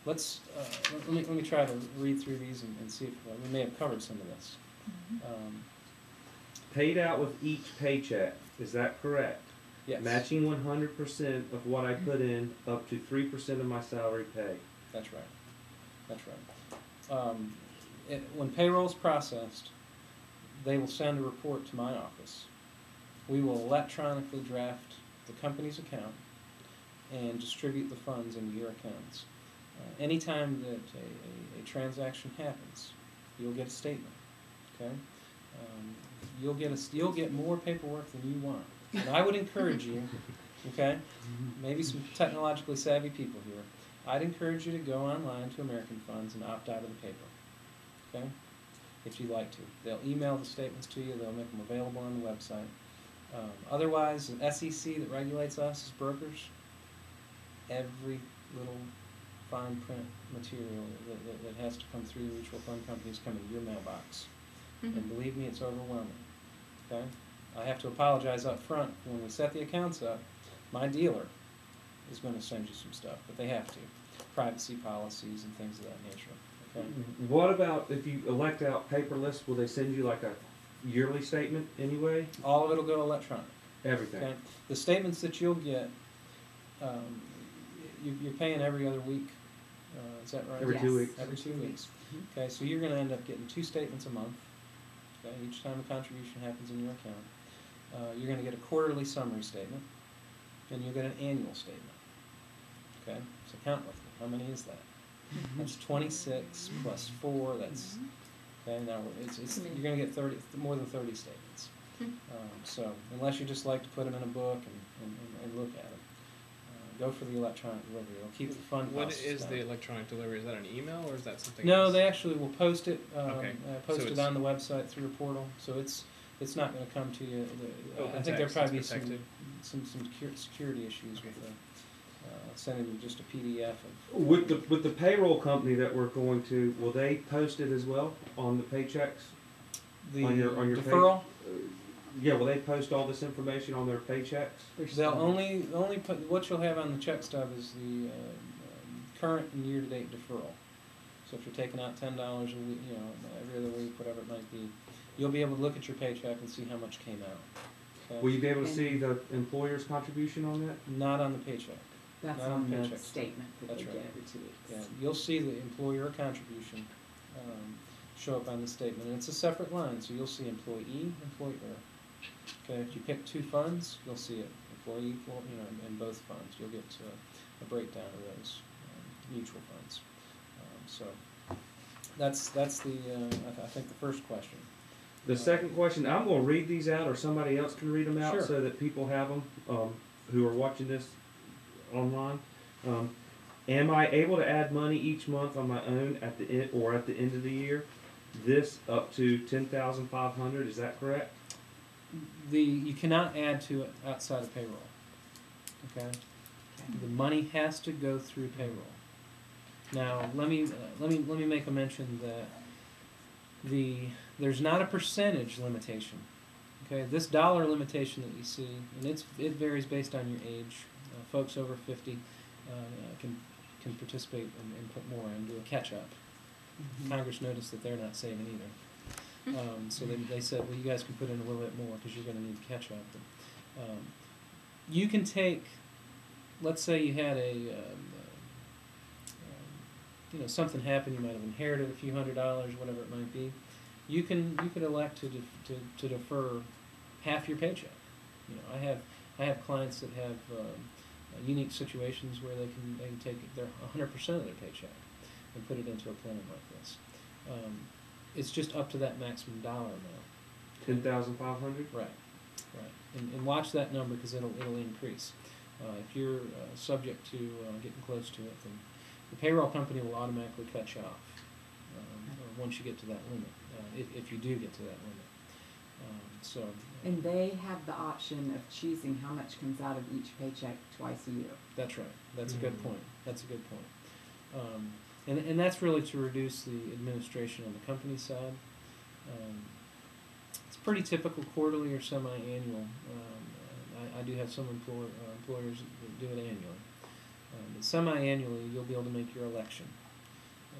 let's let me try to read through these and see if we may have covered some of this. Paid out with each paycheck, is that correct? Yes. Matching 100% of what I put in up to 3% of my salary pay. That's right. That's right. When payroll is processed, they will send a report to my office. We will electronically draft the company's account and distribute the funds into your accounts. Anytime that a transaction happens, you'll get a statement. Okay, you'll get more paperwork than you want. And I would encourage you, okay, maybe some technologically savvy people here. I'd encourage you to go online to American Funds and opt out of the paper. Okay, if you'd like to, they'll email the statements to you. They'll make them available on the website. Otherwise, the SEC that regulates us as brokers, every little fine print material that has to come through the mutual fund companies come into your mailbox. And believe me, it's overwhelming. Okay? I have to apologize up front. When we set the accounts up, my dealer is going to send you some stuff, but they have to. Privacy policies and things of that nature. Okay? What about if you elect out paperless, will they send you like a yearly statement anyway? All of it will go electronic. Everything. Okay? The statements that you'll get, you're paying every other week. Is that right? Every 2 weeks. Every 2 weeks. Okay, so you're going to end up getting 2 statements a month. Okay, each time a contribution happens in your account. You're going to get a quarterly summary statement, and you'll get an annual statement. Okay, so count with me. How many is that? That's 26 plus 4. That's okay. Now you're going to get more than 30 statements. So unless you just like to put them in a book and look at them. Go for the electronic delivery. It'll keep the fund costs down. What is the electronic delivery? Is that an email or is that something No, else? they actually will post it. Okay. Post So it on the website through a portal, so it's not going to come to you. I think there'll probably be some security issues with sending you just a PDF of. With the payroll company that we're going to, will they post it as well on the paychecks? The on your deferral. Yeah, will they post all this information on their paychecks? They'll only put what you'll have on the check stub is the current and year-to-date deferral. So if you're taking out $10 a week, every other week, whatever it might be, you'll be able to look at your paycheck and see how much came out. Okay? Will you be able to see the employer's contribution on that? Not on the paycheck. That's Not on the paycheck statement that That's they right. get every 2 weeks. Yeah, you'll see the employer contribution show up on the statement, and it's a separate line. So you'll see employee, employer. Okay, if you pick 2 funds, you'll see it. Employee, in both funds, you'll get a breakdown of those mutual funds. So that's the I think the first question. The second question, I'm going to read these out, or somebody else can read them out, Sure. so that people have them who are watching this online. Am I able to add money each month on my own at the end or at the end of the year? This up to $10,500. Is that correct? You cannot add to it outside of payroll. Okay, the money has to go through payroll. Now let me make a mention that there's not a percentage limitation. Okay, this dollar limitation that you see, and it varies based on your age. Folks over 50 can participate and put more in, do a catch up. Congress noticed that they're not saving either. So they said, well, you guys can put in a little bit more because you're going to need to catch up. But, you can take, let's say you had something happened. You might have inherited a few $100s, whatever it might be. You could elect to defer half your paycheck. I have clients that have unique situations where they can take their 100% of their paycheck and put it into a plan like this. It's just up to that maximum dollar amount. $10,500. Right. And watch that number because it'll increase. If you're subject to getting close to it, then the payroll company will automatically cut you off once you get to that limit. If you do get to that limit. And they have the option of choosing how much comes out of each paycheck twice a year. That's right. That's a good point. That's a good point. And that's really to reduce the administration on the company side. It's pretty typical quarterly or semi-annual. I do have some employers that do it annually. But semi-annually, you'll be able to make your election.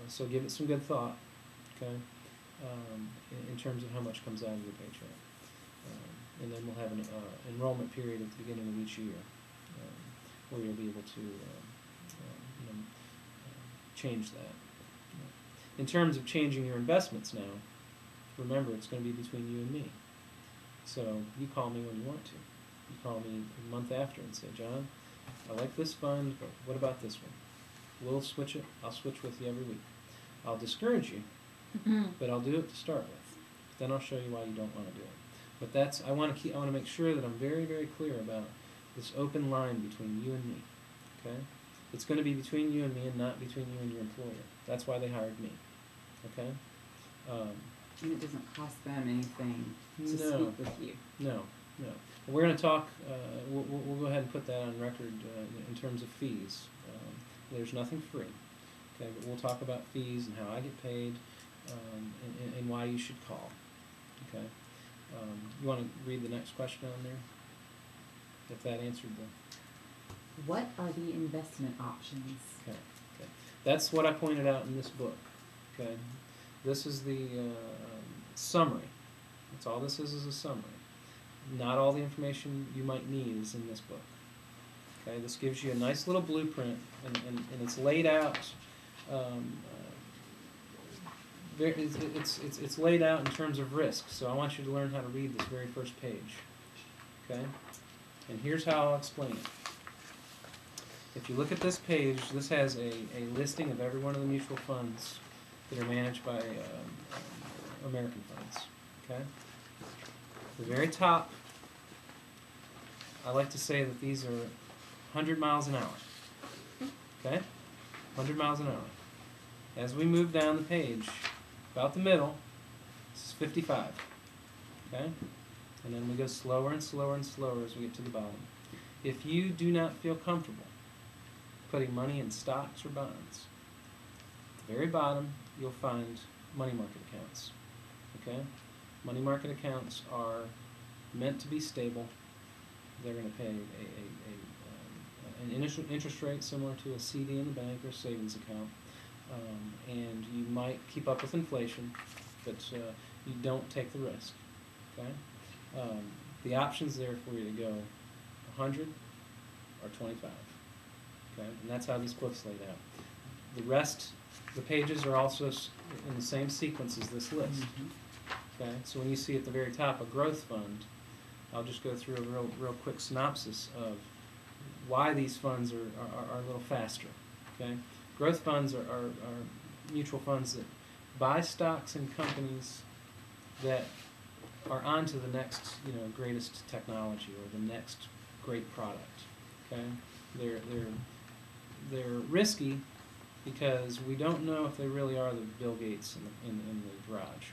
So give it some good thought, okay, in terms of how much comes out of your paycheck. And then we'll have an enrollment period at the beginning of each year where you'll be able to change that. In terms of changing your investments now, remember it's going to be between you and me. So you call me when you want to. You call me a month after and say, John, I like this fund, but what about this one? We'll switch it. I'll switch with you every week. I'll discourage you, but I'll do it to start with. Then I'll show you why you don't want to do it. But that's I want to make sure that I'm very, very clear about this open line between you and me. Okay? It's going to be between you and me and not between you and your employer. That's why they hired me. Okay? And it doesn't cost them anything to No. speak with you. No. We're going to talk. We'll go ahead and put that on record in terms of fees. There's nothing free. Okay, but we'll talk about fees and how I get paid, and why you should call. Okay. You want to read the next question on there? If that answered the. What are the investment options? Okay. That's what I pointed out in this book. Okay. This is the summary. That's all this is a summary. Not all the information you might need is in this book. Okay, this gives you a nice little blueprint, and it's laid out. It's laid out in terms of risk. So I want you to learn how to read this very first page. Okay, and here's how I'll explain it. If you look at this page, this has a listing of every one of the mutual funds that are managed by American funds. Okay, the very top. I like to say that these are 100 miles an hour. Okay? 100 miles an hour. As we move down the page, about the middle, this is 55. Okay? And then we go slower and slower and slower as we get to the bottom. If you do not feel comfortable putting money in stocks or bonds, at the very bottom, you'll find money market accounts. Okay? Money market accounts are meant to be stable. They're going to pay an interest rate similar to a CD in the bank or savings account, and you might keep up with inflation, but you don't take the risk. Okay, the options there for you to go 100 or 25. Okay, and that's how this book's laid out. The rest, the pages are also in the same sequence as this list. Okay, so when you see at the very top a growth fund, I'll just go through a real quick synopsis of why these funds are a little faster. Okay, growth funds are mutual funds that buy stocks in companies that are on to the next greatest technology or the next great product. Okay, they're risky because we don't know if they really are the Bill Gates in the garage.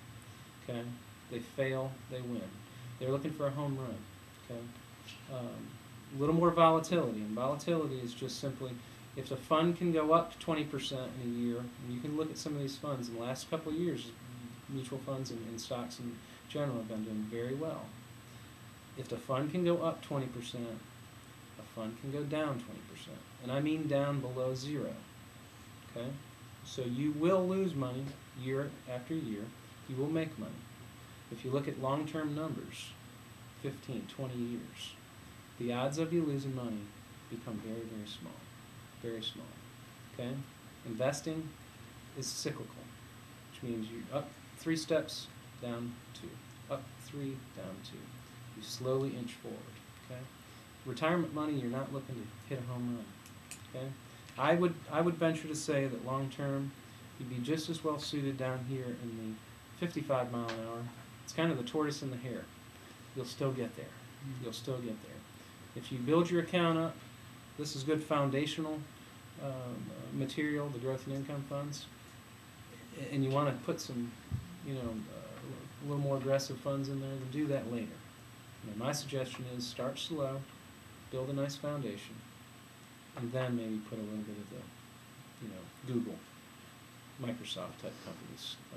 Okay, they fail, they win. They're looking for a home run. Okay, a little more volatility, and volatility is just simply if the fund can go up 20% in a year. And you can look at some of these funds in the last couple of years. Mutual funds and stocks in general have been doing very well. If the fund can go up 20%, a fund can go down 20%, and I mean down below zero. Okay, so you will lose money year after year. You will make money. If you look at long-term numbers, 15, 20 years, the odds of you losing money become very, very small. Very small. Okay? Investing is cyclical, which means you're up 3 steps, down 2. Up 3, down 2. You slowly inch forward. Okay? Retirement money, you're not looking to hit a home run. Okay? I would venture to say that long-term, you'd be just as well suited down here in the 55 mile an hour. It's kind of the tortoise and the hare. You'll still get there. You'll still get there. If you build your account up, this is good foundational material, the growth and income funds, and you want to put some, a little more aggressive funds in there, then do that later. My suggestion is start slow, build a nice foundation, and then maybe put a little bit of the, Google, Microsoft type companies